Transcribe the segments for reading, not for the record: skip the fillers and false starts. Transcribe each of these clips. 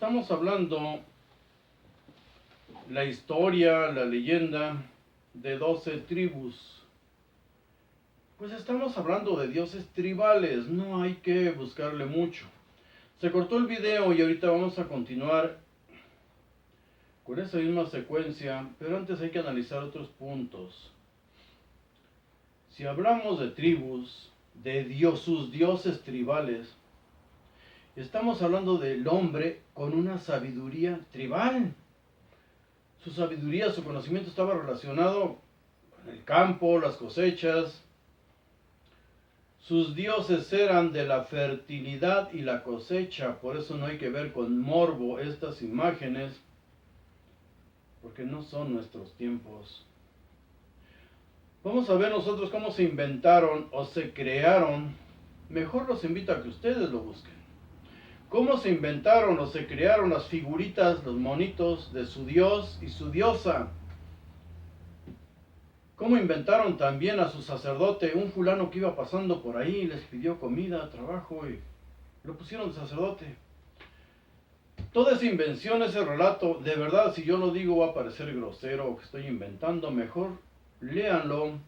estamos hablando la historia, la leyenda de 12 tribus. Pues estamos hablando de dioses tribales, no hay que buscarle mucho. Se cortó el video y ahorita vamos a continuar con esa misma secuencia, pero antes hay que analizar otros puntos. Si hablamos de tribus, de sus dioses tribales, estamos hablando del hombre con una sabiduría tribal. Su sabiduría, su conocimiento estaba relacionado con el campo, las cosechas. Sus dioses eran de la fertilidad y la cosecha, por eso no hay que ver con morbo estas imágenes, porque no son nuestros tiempos. Vamos a ver nosotros cómo se inventaron o se crearon. Mejor los invito a que ustedes lo busquen. Cómo se inventaron o se crearon las figuritas, los monitos de su dios y su diosa. Cómo inventaron también a su sacerdote, un fulano que iba pasando por ahí, les pidió comida, trabajo y lo pusieron de sacerdote. Toda esa invención, ese relato, de verdad, si yo lo digo va a parecer grosero o que estoy inventando, mejor léanlo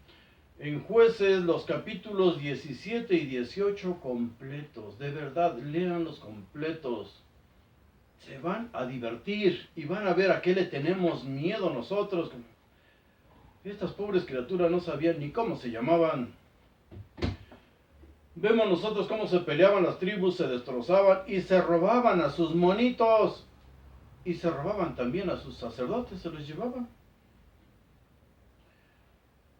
en Jueces, los capítulos 17 y 18 completos. De verdad, léanlos completos. Se van a divertir y van a ver a qué le tenemos miedo nosotros. Estas pobres criaturas no sabían ni cómo se llamaban. Vemos nosotros cómo se peleaban las tribus, se destrozaban y se robaban a sus monitos. Y se robaban también a sus sacerdotes, se los llevaban.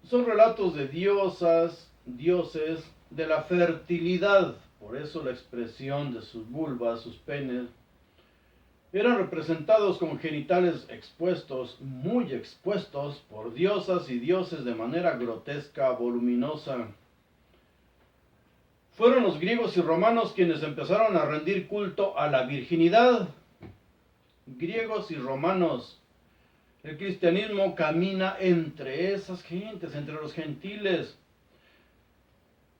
Son relatos de diosas, dioses, de la fertilidad. Por eso la expresión de sus vulvas, sus penes, eran representados con genitales expuestos, muy expuestos, por diosas y dioses de manera grotesca, voluminosa. Fueron los griegos y romanos quienes empezaron a rendir culto a la virginidad. Griegos y romanos. El cristianismo camina entre esas gentes, entre los gentiles.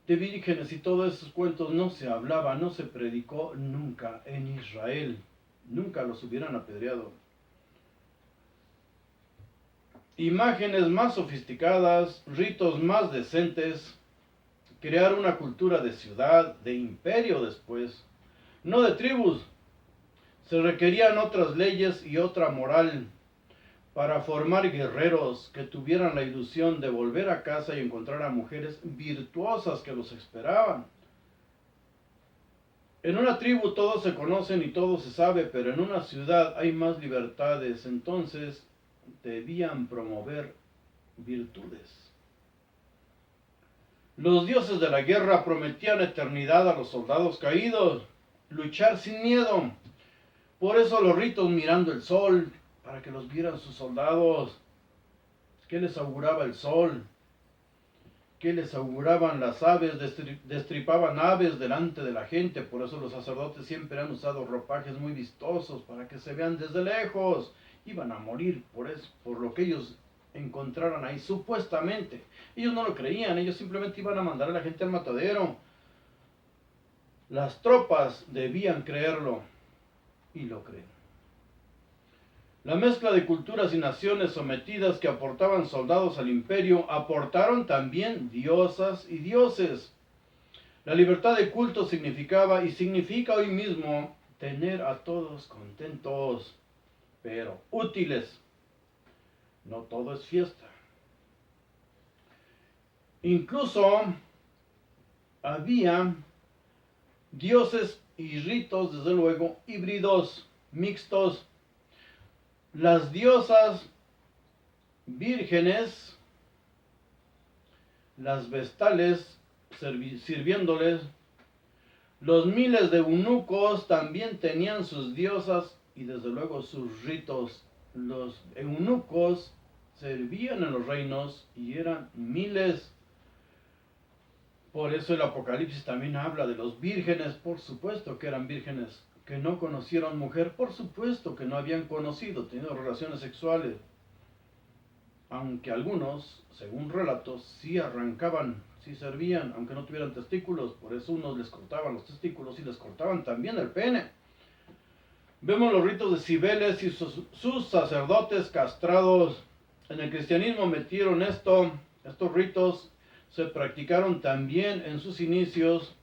De vírgenes y todos esos cuentos no se hablaba, no se predicó nunca en Israel. Nunca los hubieran apedreado. Imágenes más sofisticadas, ritos más decentes, crear una cultura de ciudad, de imperio después, no de tribus. Se requerían otras leyes y otra moral para formar guerreros que tuvieran la ilusión de volver a casa y encontrar a mujeres virtuosas que los esperaban. En una tribu todos se conocen y todo se sabe, pero en una ciudad hay más libertades, entonces debían promover virtudes. Los dioses de la guerra prometían eternidad a los soldados caídos, luchar sin miedo. Por eso los ritos mirando el sol, para que los vieran sus soldados. ¿Qué les auguraba el sol? ¿Qué les auguraban las aves? Destripaban aves delante de la gente, por eso los sacerdotes siempre han usado ropajes muy vistosos para que se vean desde lejos. Iban a morir por eso, por lo que ellos encontraran ahí, supuestamente. Ellos no lo creían, ellos simplemente iban a mandar a la gente al matadero. Las tropas debían creerlo, y lo creen. La mezcla de culturas y naciones sometidas que aportaban soldados al imperio, aportaron también diosas y dioses. La libertad de culto significaba y significa hoy mismo tener a todos contentos, pero útiles. No todo es fiesta. Incluso había dioses y ritos, desde luego, híbridos, mixtos. Las diosas vírgenes, las vestales sirviéndoles, los miles de eunucos también tenían sus diosas y desde luego sus ritos. Los eunucos servían en los reinos y eran miles. Por eso el Apocalipsis también habla de los vírgenes, por supuesto que eran vírgenes, que no conocieron mujer, por supuesto que no habían tenido relaciones sexuales. Aunque algunos, según relatos, sí arrancaban, sí servían, aunque no tuvieran testículos, por eso unos les cortaban los testículos y les cortaban también el pene. Vemos los ritos de Cibeles y sus sacerdotes castrados. En el cristianismo metieron estos ritos se practicaron también en sus inicios.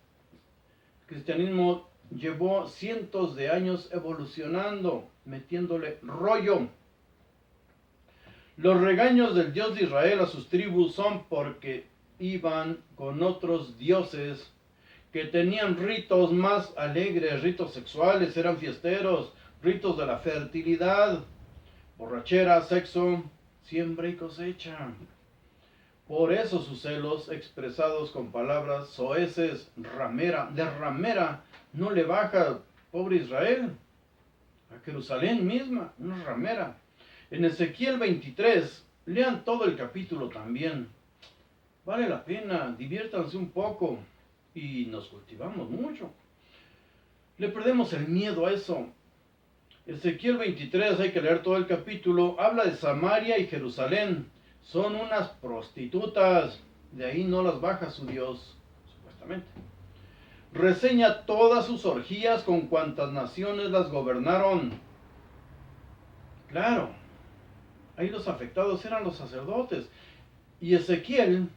El cristianismo llevó cientos de años evolucionando, metiéndole rollo. Los regaños del Dios de Israel a sus tribus son porque iban con otros dioses que tenían ritos más alegres, ritos sexuales, eran fiesteros, ritos de la fertilidad, borrachera, sexo, siembra y cosecha. Por eso sus celos, expresados con palabras soeces, de ramera, no le baja, pobre Israel, a Jerusalén misma, una ramera. En Ezequiel 23, lean todo el capítulo también. Vale la pena, diviértanse un poco y nos cultivamos mucho. Le perdemos el miedo a eso. Ezequiel 23, hay que leer todo el capítulo, habla de Samaria y Jerusalén. Son unas prostitutas, de ahí no las baja su Dios, supuestamente. Reseña todas sus orgías con cuantas naciones las gobernaron. Claro, ahí los afectados eran los sacerdotes. Y Ezequiel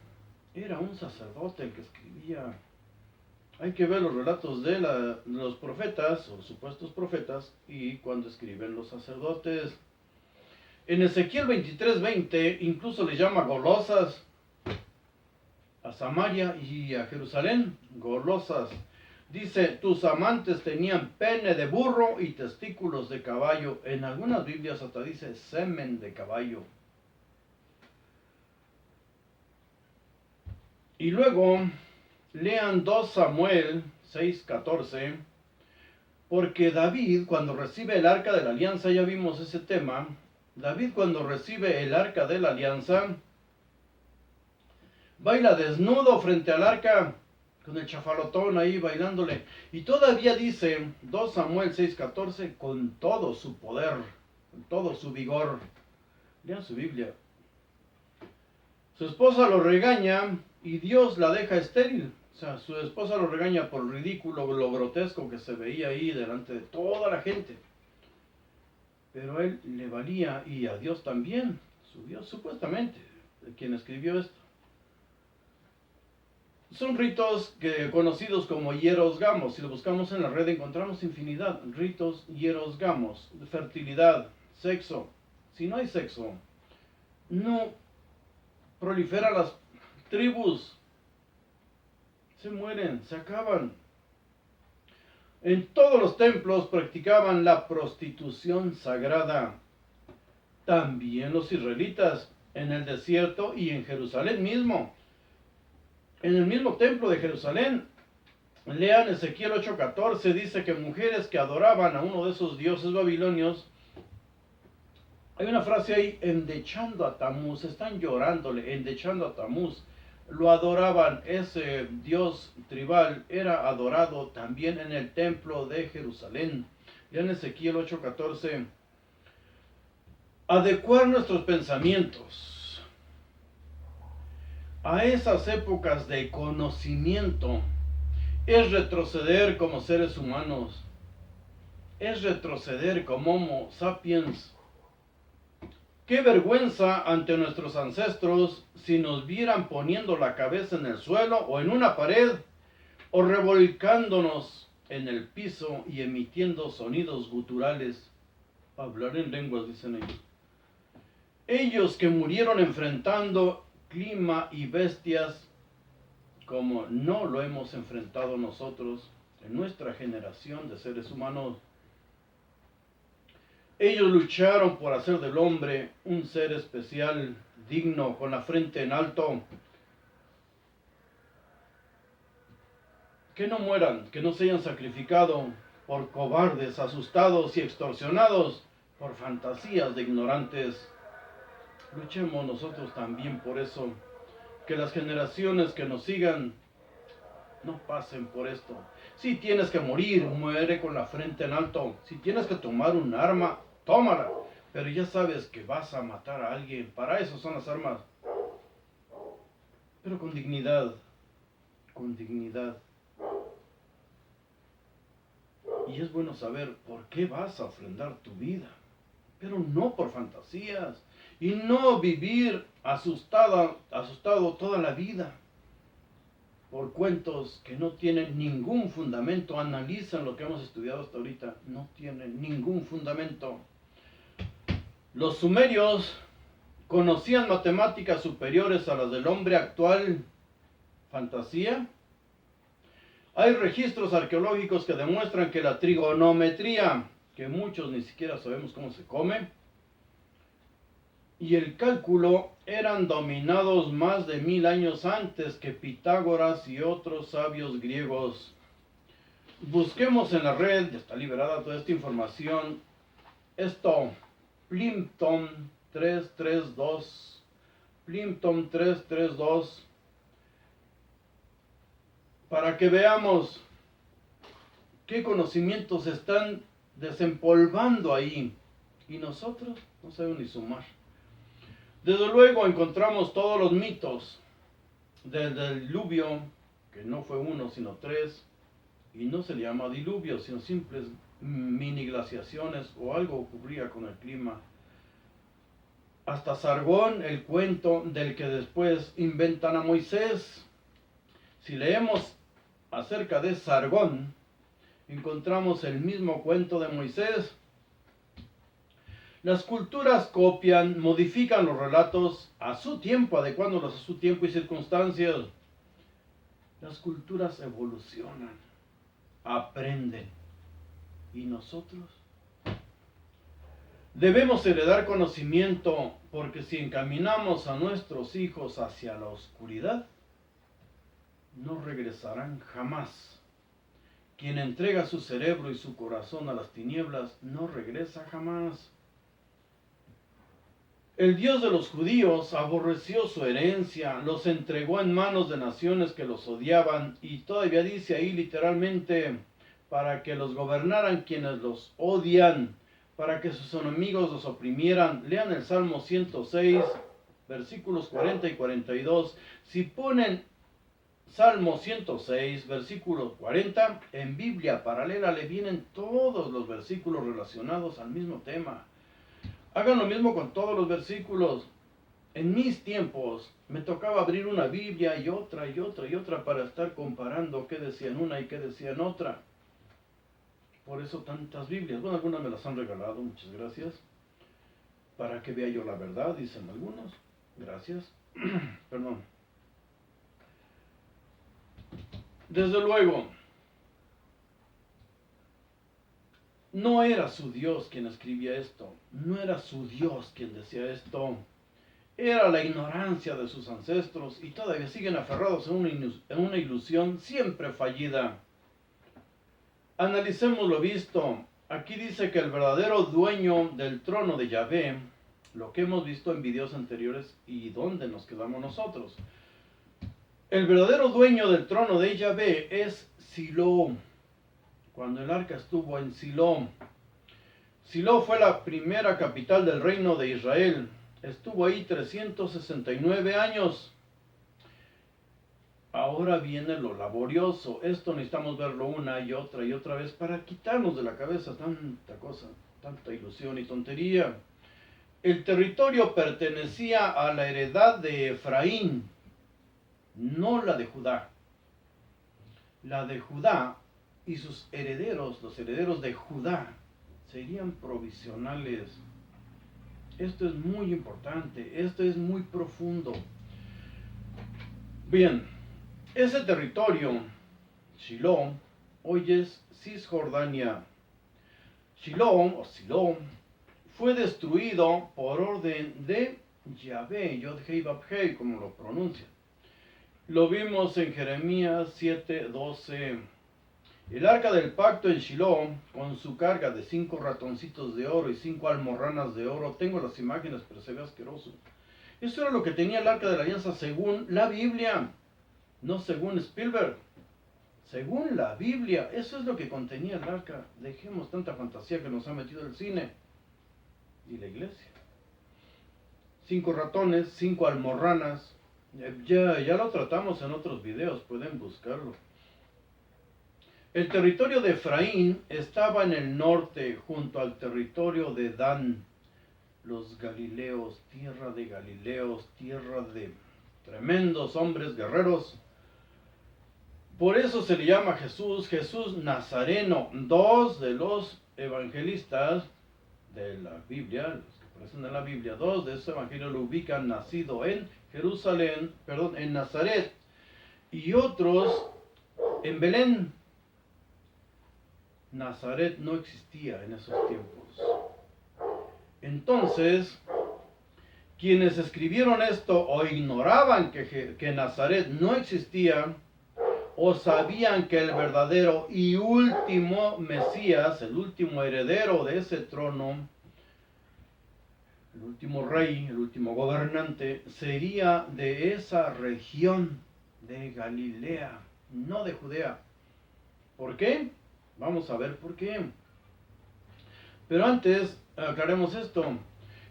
era un sacerdote el que escribía. Hay que ver los relatos de los profetas, o supuestos profetas, y cuando escriben los sacerdotes. En Ezequiel 23:20 incluso le llama golosas a Samaria y a Jerusalén, golosas. Dice, tus amantes tenían pene de burro y testículos de caballo. En algunas Biblias hasta dice semen de caballo. Y luego lean 2 Samuel 6:14, porque David cuando recibe el arca de la alianza, ya vimos ese tema, David cuando recibe el arca de la alianza, baila desnudo frente al arca, con el chafalotón ahí bailándole. Y todavía dice 2 Samuel 6:14, con todo su poder, con todo su vigor. Lean su Biblia. Su esposa lo regaña y Dios la deja estéril. O sea, su esposa lo regaña por el ridículo, lo grotesco que se veía ahí delante de toda la gente. Pero a él le valía, y a Dios también, su Dios supuestamente, quien escribió esto. Son ritos conocidos como hierosgamos. Si lo buscamos en la red encontramos infinidad. Ritos hierosgamos, de fertilidad, sexo. Si no hay sexo, no proliferan las tribus. Se mueren, se acaban. En todos los templos practicaban la prostitución sagrada. También los israelitas, en el desierto y en Jerusalén mismo. En el mismo templo de Jerusalén, lean Ezequiel 8:14, dice que mujeres que adoraban a uno de esos dioses babilonios, hay una frase ahí, endechando a Tamuz, están llorándole, endechando a Tamuz, lo adoraban, ese dios tribal era adorado también en el templo de Jerusalén. Lean Ezequiel 8:14, adecuar nuestros pensamientos a esas épocas de conocimiento es retroceder como seres humanos, es retroceder como Homo sapiens. Qué vergüenza ante nuestros ancestros si nos vieran poniendo la cabeza en el suelo o en una pared, o revolcándonos en el piso y emitiendo sonidos guturales. Hablar en lenguas, dicen ellos. Ellos que murieron enfrentando clima y bestias como no lo hemos enfrentado nosotros en nuestra generación de seres humanos. Ellos lucharon por hacer del hombre un ser especial, digno, con la frente en alto. Que no mueran, que no se hayan sacrificado por cobardes, asustados y extorsionados por fantasías de ignorantes. Luchemos nosotros también por eso. Que las generaciones que nos sigan no pasen por esto. Si tienes que morir, muere con la frente en alto. Si tienes que tomar un arma, tómala. Pero ya sabes que vas a matar a alguien. Para eso son las armas. Pero con dignidad. Con dignidad. Y es bueno saber por qué vas a ofrendar tu vida, pero no por fantasías. Y no vivir asustado toda la vida por cuentos que no tienen ningún fundamento. Analizan lo que hemos estudiado hasta ahorita, no tienen ningún fundamento. Los sumerios conocían matemáticas superiores a las del hombre actual. ¿Fantasía? Hay registros arqueológicos que demuestran que la trigonometría, que muchos ni siquiera sabemos cómo se come, y el cálculo eran dominados más de 1000 años antes que Pitágoras y otros sabios griegos. Busquemos en la red, ya está liberada toda esta información. Esto, Plimpton 332, Plimpton 332, para que veamos qué conocimientos están desempolvando ahí. Y nosotros no sabemos ni sumar. Desde luego encontramos todos los mitos del diluvio, que no fue uno sino tres, y no se le llama diluvio, sino simples mini glaciaciones o algo ocurría con el clima. Hasta Sargón, el cuento del que después inventan a Moisés. Si leemos acerca de Sargón, encontramos el mismo cuento de Moisés. Las culturas copian, modifican los relatos a su tiempo, adecuándolos a su tiempo y circunstancias. Las culturas evolucionan, aprenden. ¿Y nosotros? Debemos heredar conocimiento, porque si encaminamos a nuestros hijos hacia la oscuridad, no regresarán jamás. Quien entrega su cerebro y su corazón a las tinieblas, no regresa jamás. El Dios de los judíos aborreció su herencia, los entregó en manos de naciones que los odiaban, y todavía dice ahí literalmente, para que los gobernaran quienes los odian, para que sus enemigos los oprimieran. Lean el Salmo 106, versículos 40 y 42. Si ponen Salmo 106, versículo 40, en Biblia paralela le vienen todos los versículos relacionados al mismo tema. Hagan lo mismo con todos los versículos. En mis tiempos me tocaba abrir una Biblia y otra y otra y otra para estar comparando qué decían una y qué decían otra. Por eso tantas Biblias. Bueno, algunas me las han regalado, muchas gracias. Para que vea yo la verdad, dicen algunos. Gracias. Perdón. Desde luego, no era su Dios quien escribía esto, no era su Dios quien decía esto, era la ignorancia de sus ancestros y todavía siguen aferrados en una ilusión siempre fallida. Analicemos lo visto. Aquí dice que el verdadero dueño del trono de Yahvé, lo que hemos visto en videos anteriores y dónde nos quedamos nosotros. El verdadero dueño del trono de Yahvé es Silo. Cuando el arca estuvo en Silo. Silo fue la primera capital del reino de Israel. Estuvo ahí 369 años. Ahora viene lo laborioso. Esto necesitamos verlo una y otra vez para quitarnos de la cabeza tanta cosa, tanta ilusión y tontería. El territorio pertenecía a la heredad de Efraín, no la de Judá. La de Judá y sus herederos, los herederos de Judá, serían provisionales. Esto es muy importante, esto es muy profundo. Bien, ese territorio, Shiloh, hoy es Cisjordania. Shiloh, o Silo, fue destruido por orden de Yahvé, Yod-Hei-Vab-Hei, como lo pronuncian. Lo vimos en Jeremías 7:12. El arca del pacto en Shiloh, con su carga de 5 ratoncitos de oro y 5 almorranas de oro. Tengo las imágenes, pero se ve asqueroso. Eso era lo que tenía el arca de la alianza según la Biblia, no según Spielberg. Según la Biblia, eso es lo que contenía el arca. Dejemos tanta fantasía que nos ha metido el cine y la iglesia. 5 ratones, 5 almorranas. Ya lo tratamos en otros videos, pueden buscarlo. El territorio de Efraín estaba en el norte, junto al territorio de Dan. Los Galileos, tierra de Galileos, tierra de tremendos hombres guerreros. Por eso se le llama Jesús Nazareno. Dos de los evangelistas de la Biblia, los que aparecen en la Biblia, dos de esos evangelios lo ubican nacido en Jerusalén, perdón, en Nazaret, y otros en Belén. Nazaret no existía en esos tiempos. Entonces, quienes escribieron esto o ignoraban que Nazaret no existía, o sabían que el verdadero y último Mesías, el último heredero de ese trono, el último rey, el último gobernante, sería de esa región de Galilea, no de Judea. ¿Por qué? Vamos a ver por qué. Pero antes, aclaremos esto.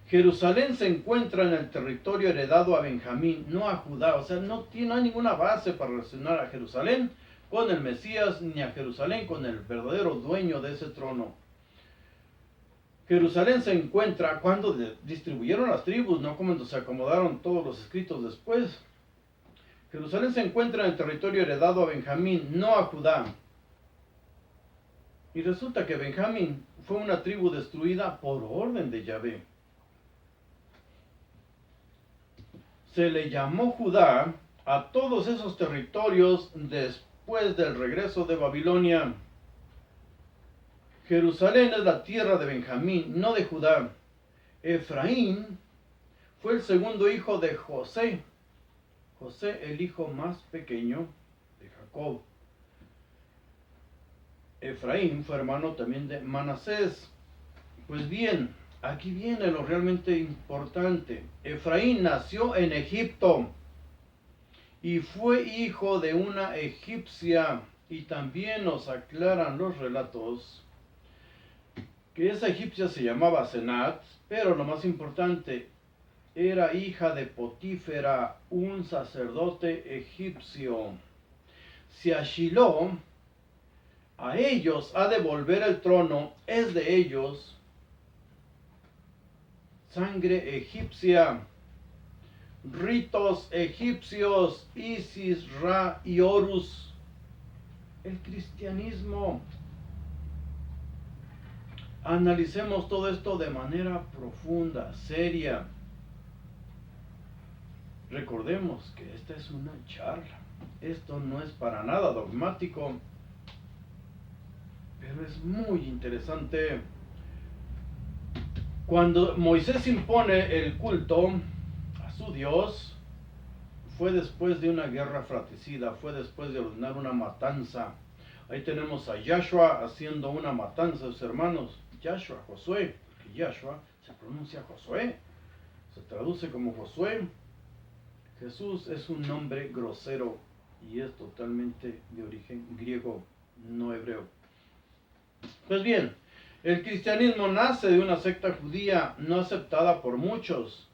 Jerusalén se encuentra en el territorio heredado a Benjamín, no a Judá. O sea, no hay ninguna base para relacionar a Jerusalén con el Mesías, ni a Jerusalén con el verdadero dueño de ese trono. Jerusalén se encuentra cuando distribuyeron las tribus, no cuando se acomodaron todos los escritos después. Jerusalén se encuentra en el territorio heredado a Benjamín, no a Judá. Y resulta que Benjamín fue una tribu destruida por orden de Yahvé. Se le llamó Judá a todos esos territorios después del regreso de Babilonia. Jerusalén es la tierra de Benjamín, no de Judá. Efraín fue el segundo hijo de José. José, el hijo más pequeño de Jacob. Efraín fue hermano también de Manasés. Pues bien, aquí viene lo realmente importante. Efraín nació en Egipto y fue hijo de una egipcia. Y también nos aclaran los relatos que esa egipcia se llamaba Senat, pero lo más importante, era hija de Potífera, un sacerdote egipcio. Si a Shiloh, a ellos ha de volver el trono, es de ellos sangre egipcia, ritos egipcios, Isis, Ra y Horus, el cristianismo. Analicemos todo esto de manera profunda, seria. Recordemos que esta es una charla. Esto no es para nada dogmático, pero es muy interesante. Cuando Moisés impone el culto a su Dios, fue después de una guerra fratricida, fue después de ordenar una matanza. Ahí tenemos a Yahshua haciendo una matanza de sus hermanos. Yahshua, Josué, porque Yahshua se pronuncia Josué, se traduce como Josué. Jesús es un nombre grosero y es totalmente de origen griego, no hebreo. Pues bien, el cristianismo nace de una secta judía no aceptada por muchos.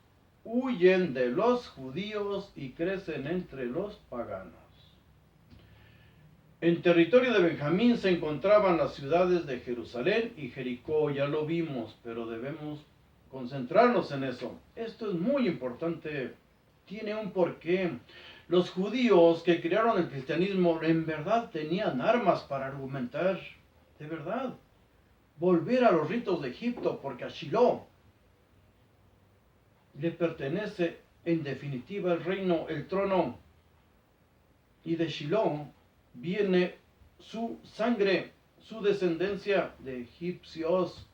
Huyen de los judíos y crecen entre los paganos. En territorio de Benjamín se encontraban las ciudades de Jerusalén y Jericó, ya lo vimos, pero debemos concentrarnos en eso. Esto es muy importante, tiene un porqué. Los judíos que crearon el cristianismo en verdad tenían armas para argumentar, de verdad. Volver a los ritos de Egipto, porque a Shiloh le pertenece en definitiva el reino, el trono, y de Shiloh viene su sangre, su descendencia de egipcios,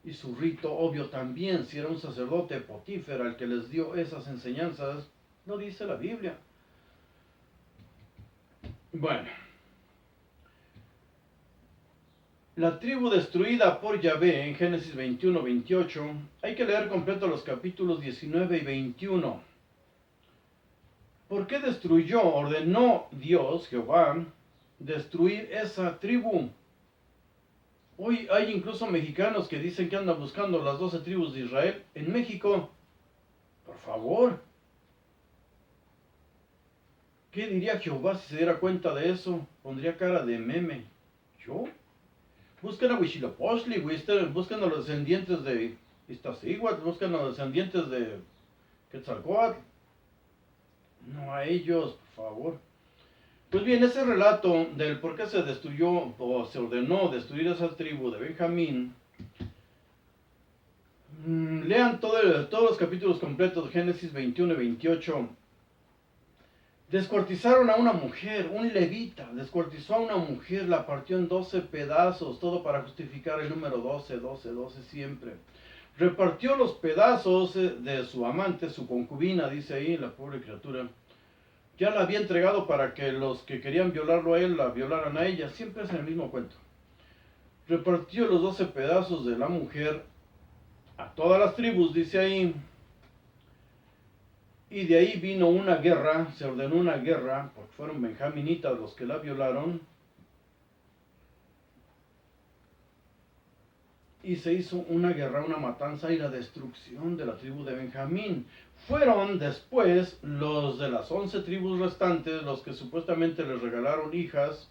y su rito obvio también, si era un sacerdote Potífera el que les dio esas enseñanzas, lo dice la Biblia. Bueno, la tribu destruida por Yahvé en Génesis 21-28, hay que leer completo los capítulos 19 y 21. ¿Por qué ordenó Dios, Jehová, destruir esa tribu? Hoy hay incluso mexicanos que dicen que andan buscando las 12 tribus de Israel en México. Por favor. ¿Qué diría Jehová si se diera cuenta de eso? Pondría cara de meme. ¿Yo? Busquen a Huitzilopochtli, busquen a los descendientes de Iztaccíhuatl, busquen a los descendientes de Quetzalcóatl. No a ellos, por favor. Pues bien, ese relato del por qué se destruyó o se ordenó destruir esa tribu de Benjamín, lean todos los capítulos completos de Génesis 21 y 28. Descuartizaron a una mujer, un levita, descuartizó a una mujer, la partió en 12 pedazos, todo para justificar el número 12, 12, 12 siempre. Repartió los pedazos de su amante, su concubina, dice ahí, la pobre criatura. Ya la había entregado para que los que querían violarlo a él, la violaran a ella. Siempre es el mismo cuento. Repartió los 12 pedazos de la mujer a todas las tribus, dice ahí. Y de ahí vino una guerra, se ordenó una guerra, porque fueron benjaminitas los que la violaron. Y se hizo una guerra, una matanza y la destrucción de la tribu de Benjamín. Fueron después los de las 11 tribus restantes los que supuestamente les regalaron hijas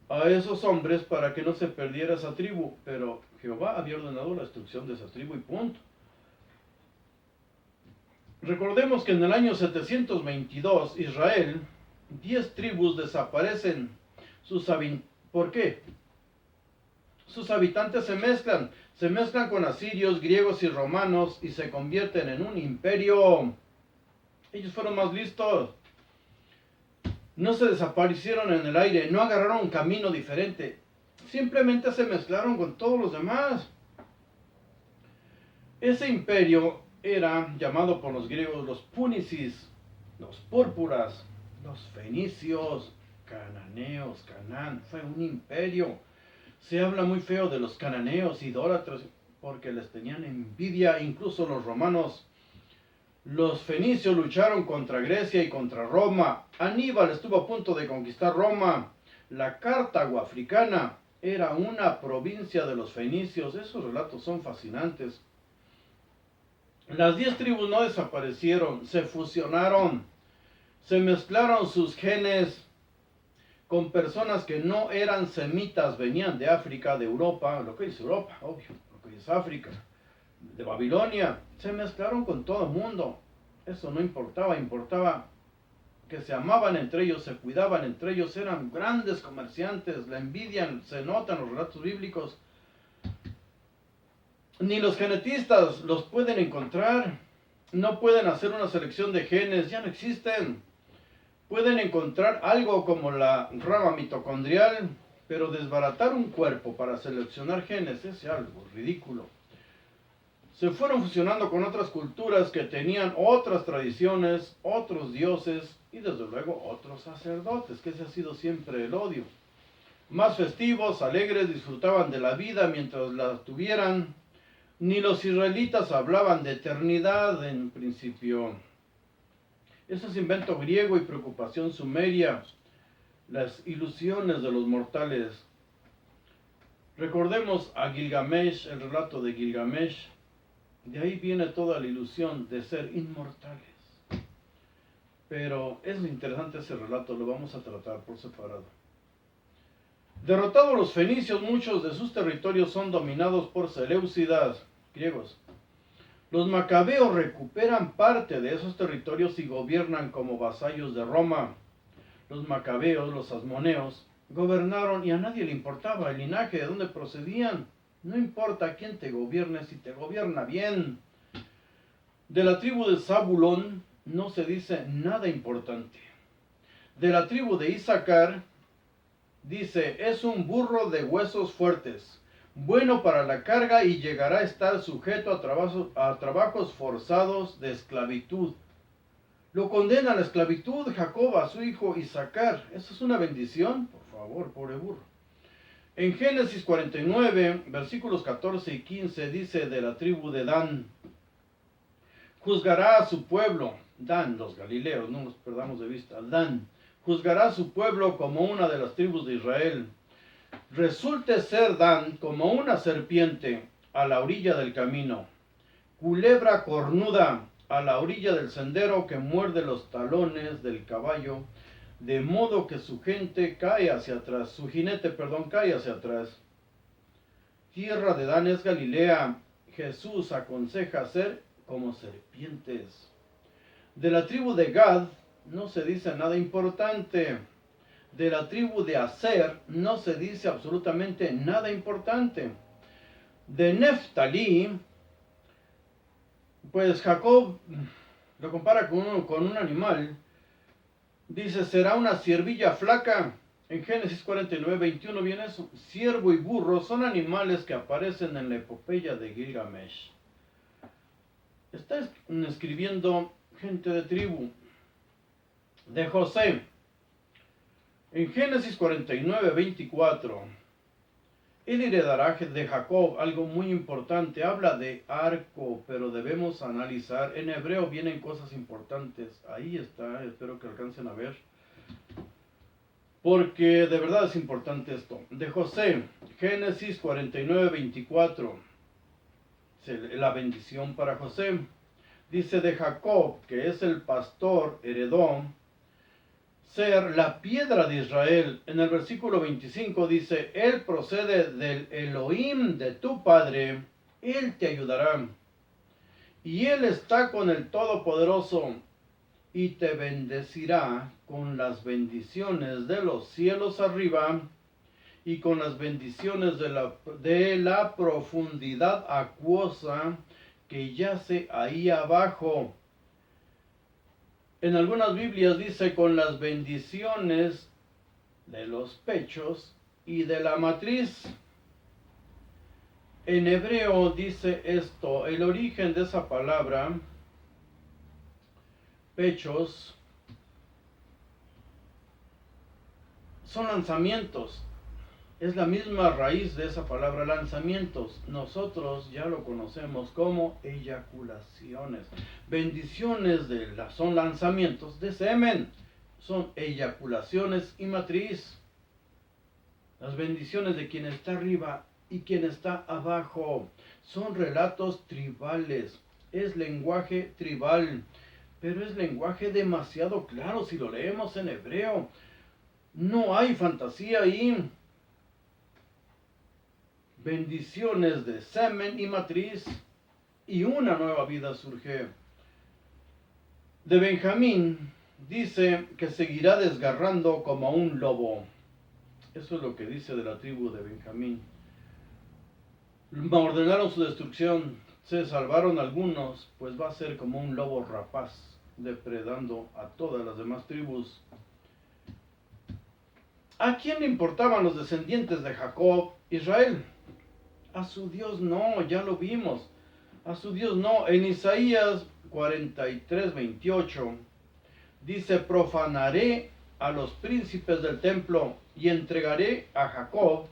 a esos hombres para que no se perdiera esa tribu. Pero Jehová había ordenado la destrucción de esa tribu y punto. Recordemos que en el año 722 Israel, 10 tribus desaparecen. ¿Por qué? Sus habitantes se mezclan con asirios, griegos y romanos y se convierten en un imperio. Ellos fueron más listos. No se desaparecieron en el aire, no agarraron un camino diferente. Simplemente se mezclaron con todos los demás. Ese imperio era llamado por los griegos los púnicis, los púrpuras, los fenicios, cananeos, Canaán. Fue un imperio. Se habla muy feo de los cananeos, idólatras, porque les tenían envidia, incluso los romanos. Los fenicios lucharon contra Grecia y contra Roma. Aníbal estuvo a punto de conquistar Roma. La Cartago africana era una provincia de los fenicios. Esos relatos son fascinantes. Las 10 tribus no desaparecieron, se fusionaron, se mezclaron sus genes con personas que no eran semitas, venían de África, de Europa, lo que es Europa, obvio, lo que es África, de Babilonia. Se mezclaron con todo el mundo. Eso no importaba, importaba que se amaban entre ellos, se cuidaban entre ellos, eran grandes comerciantes. La envidia se nota en los relatos bíblicos. Ni los genetistas los pueden encontrar, no pueden hacer una selección de genes, ya no existen. Pueden encontrar algo como la rama mitocondrial, pero desbaratar un cuerpo para seleccionar genes es algo ridículo. Se fueron fusionando con otras culturas que tenían otras tradiciones, otros dioses y desde luego otros sacerdotes, que ese ha sido siempre el odio. Más festivos, alegres, disfrutaban de la vida mientras la tuvieran. Ni los israelitas hablaban de eternidad en principio. Eso es invento griego y preocupación sumeria, las ilusiones de los mortales. Recordemos a Gilgamesh, el relato de Gilgamesh. De ahí viene toda la ilusión de ser inmortales. Pero es interesante ese relato, lo vamos a tratar por separado. Derrotados los fenicios, muchos de sus territorios son dominados por seleucidas, griegos. Los macabeos recuperan parte de esos territorios y gobiernan como vasallos de Roma. Los macabeos, los asmoneos, gobernaron y a nadie le importaba el linaje de dónde procedían. No importa quién te gobierne, si te gobierna bien. De la tribu de Zabulón no se dice nada importante. De la tribu de Isaacar dice, es un burro de huesos fuertes, bueno para la carga y llegará a estar sujeto a trabajos forzados de esclavitud. Lo condena a la esclavitud Jacob a su hijo Isaacar. ¿Eso es una bendición? Por favor, pobre burro. En Génesis 49, versículos 14 y 15 dice de la tribu de Dan, juzgará a su pueblo, Dan, los galileos, no nos perdamos de vista, Dan, juzgará a su pueblo como una de las tribus de Israel. Resulte ser Dan como una serpiente a la orilla del camino, culebra cornuda a la orilla del sendero que muerde los talones del caballo, de modo que su gente cae hacia atrás, su jinete, perdón, cae hacia atrás. Tierra de Dan es Galilea, Jesús aconseja ser como serpientes. De la tribu de Gad no se dice nada importante. De la tribu de Aser no se dice absolutamente nada importante. De Neftalí, pues Jacob lo compara con un animal. Dice, será una ciervilla flaca. En Génesis 49, 21 viene eso. Ciervo y burro son animales que aparecen en la epopeya de Gilgamesh. Está escribiendo gente de tribu. De José. En Génesis 49, 24. Él heredará de Jacob algo muy importante. Habla de arco, pero debemos analizar. En hebreo vienen cosas importantes. Ahí está, espero que alcancen a ver. Porque de verdad es importante esto. De José, Génesis 49, 24. La bendición para José. Dice de Jacob, que es el pastor, heredó ser la piedra de Israel. En el versículo 25 dice, Él procede del Elohim de tu padre, Él te ayudará. Y Él está con el Todopoderoso y te bendecirá con las bendiciones de los cielos arriba y con las bendiciones de la profundidad acuosa que yace ahí abajo. En algunas Biblias dice con las bendiciones de los pechos y de la matriz. En hebreo dice esto, el origen de esa palabra, pechos, son lanzamientos. Es la misma raíz de esa palabra, lanzamientos. Nosotros ya lo conocemos como eyaculaciones. Bendiciones son lanzamientos de semen. Son eyaculaciones y matriz. Las bendiciones de quien está arriba y quien está abajo. Son relatos tribales. Es lenguaje tribal. Pero es lenguaje demasiado claro si lo leemos en hebreo. No hay fantasía ahí. Bendiciones de semen y matriz, y una nueva vida surge. De Benjamín dice que seguirá desgarrando como un lobo. Eso es lo que dice de la tribu de Benjamín. Ordenaron su destrucción, se salvaron algunos, pues va a ser como un lobo rapaz, depredando a todas las demás tribus. ¿A quién le importaban los descendientes de Jacob? Israel. A su Dios no, ya lo vimos. A su Dios no. En Isaías 43, 28 dice, profanaré a los príncipes del templo y entregaré a Jacob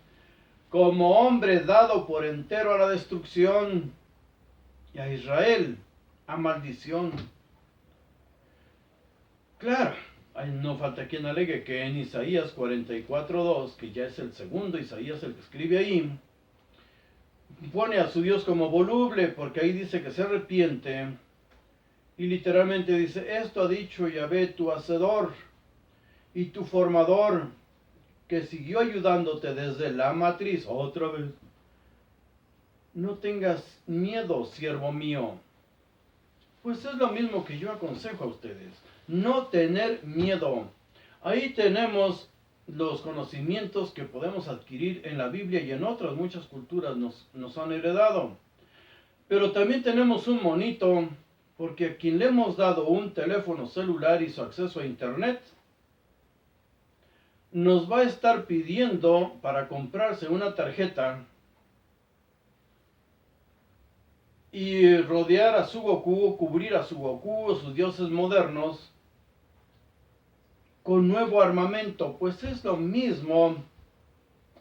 como hombre dado por entero a la destrucción y a Israel a maldición. Claro, no falta quien alegue que en Isaías 44, 2, que ya es el segundo Isaías el que escribe ahí, pone a su Dios como voluble, porque ahí dice que se arrepiente, y literalmente dice, esto ha dicho Yahvé tu hacedor y tu formador, que siguió ayudándote desde la matriz, otra vez. No tengas miedo, siervo mío. Pues es lo mismo que yo aconsejo a ustedes, no tener miedo. Ahí tenemos los conocimientos que podemos adquirir en la Biblia y en otras muchas culturas nos han heredado. Pero también tenemos un monito, porque a quien le hemos dado un teléfono celular y su acceso a internet, nos va a estar pidiendo para comprarse una tarjeta y rodear a su Goku, cubrir a su Goku, sus dioses modernos, con nuevo armamento. Pues es lo mismo,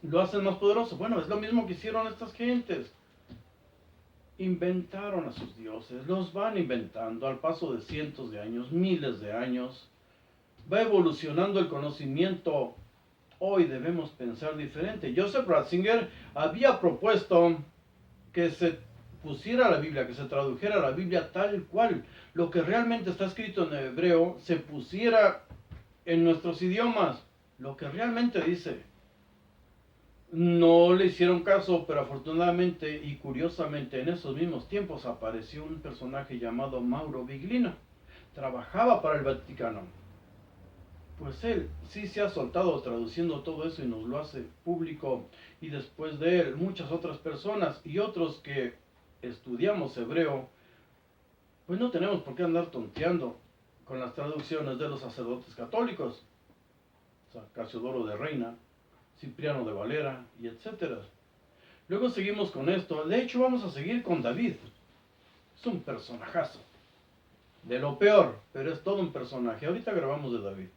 lo hacen más poderoso. Bueno, es lo mismo que hicieron estas gentes. Inventaron a sus dioses, los van inventando al paso de cientos de años, miles de años. Va evolucionando el conocimiento. Hoy debemos pensar diferente. Joseph Ratzinger había propuesto que se pusiera la Biblia, que se tradujera la Biblia tal cual, lo que realmente está escrito en hebreo, se pusiera en nuestros idiomas lo que realmente dice. No le hicieron caso, pero afortunadamente y curiosamente en esos mismos tiempos apareció un personaje llamado Mauro Biglino. Trabajaba para el Vaticano. Pues él sí se ha soltado traduciendo todo eso y nos lo hace público. Y después de él, muchas otras personas y otros que estudiamos hebreo, pues no tenemos por qué andar tonteando con las traducciones de los sacerdotes católicos. O sea, Casiodoro de Reina, Cipriano de Valera y etcétera. Luego seguimos con esto. De hecho, vamos a seguir con David. Es un personajazo. De lo peor, pero es todo un personaje. Ahorita grabamos de David.